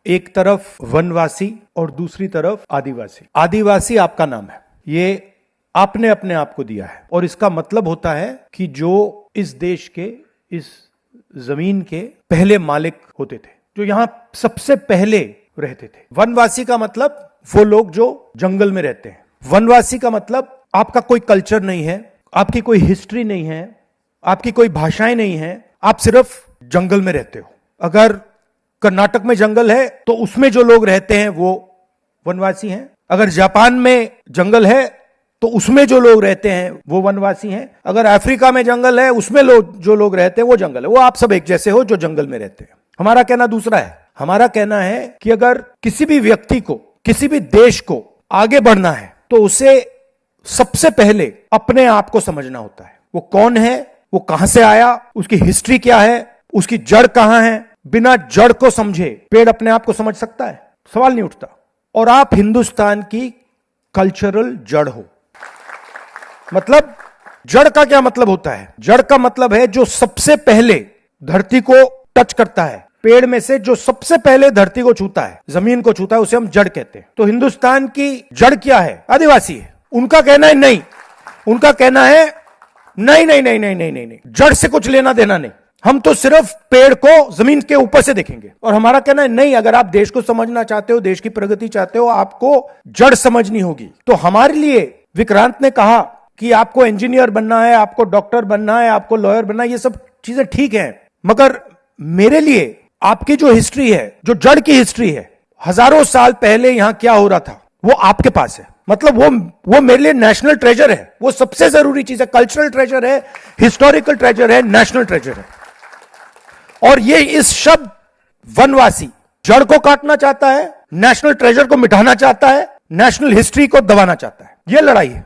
एक तरफ वनवासी और दूसरी तरफ आदिवासी। आदिवासी आपका नाम है, ये आपने अपने आप को दिया है और इसका मतलब होता है कि जो इस देश के, इस जमीन के पहले मालिक होते थे, जो यहां सबसे पहले रहते थे। वनवासी का मतलब वो लोग जो जंगल में रहते हैं। वनवासी का मतलब आपका कोई कल्चर नहीं है, आपकी कोई हिस्ट्री नहीं है, आपकी कोई भाषाएं नहीं है, आप सिर्फ जंगल में रहते हो। अगर कर्नाटक में जंगल है तो उसमें जो लोग रहते हैं वो वनवासी हैं। अगर जापान में जंगल है तो उसमें जो लोग रहते हैं वो वनवासी हैं। अगर अफ्रीका में जंगल है उसमें जो लोग रहते हैं वो जंगल है। वो आप सब एक जैसे हो जो जंगल में रहते हैं। हमारा कहना दूसरा है। हमारा कहना है कि अगर किसी भी व्यक्ति को, किसी भी देश को आगे बढ़ना है तो उसे सबसे पहले अपने आप को समझना होता है। वो कौन है, वो कहां से आया, उसकी हिस्ट्री क्या है, उसकी जड़ कहां है। बिना जड़ को समझे पेड़ अपने आप को समझ सकता है? सवाल नहीं उठता। और आप हिंदुस्तान की कल्चरल जड़ हो। मतलब जड़ का क्या मतलब होता है? जड़ का मतलब है जो सबसे पहले धरती को टच करता है। पेड़ में से जो सबसे पहले धरती को छूता है, जमीन को छूता है, उसे हम जड़ कहते हैं। तो हिंदुस्तान की जड़ क्या है? आदिवासी है। उनका कहना है नहीं, उनका कहना है नहीं नहीं नहीं नहीं नहीं नहीं नहीं, जड़ से कुछ लेना देना नहीं, हम तो सिर्फ पेड़ को जमीन के ऊपर से देखेंगे। और हमारा कहना है नहीं, अगर आप देश को समझना चाहते हो, देश की प्रगति चाहते हो, आपको जड़ समझनी होगी। तो हमारे लिए विक्रांत ने कहा कि आपको इंजीनियर बनना है, आपको डॉक्टर बनना है, आपको लॉयर बनना है, ये सब चीजें ठीक है, मगर मेरे लिए आपकी जो हिस्ट्री है, जो जड़ की हिस्ट्री है, हजारों साल पहले यहां क्या हो रहा था, वो आपके पास है। मतलब वो मेरे लिए नेशनल ट्रेजर है। वो सबसे जरूरी चीज है। कल्चरल ट्रेजर है, हिस्टोरिकल ट्रेजर है, नेशनल ट्रेजर है। और ये इस शब्द वनवासी जड़ को काटना चाहता है, नेशनल ट्रेजर को मिटाना चाहता है, नेशनल हिस्ट्री को दबाना चाहता है। ये लड़ाई है।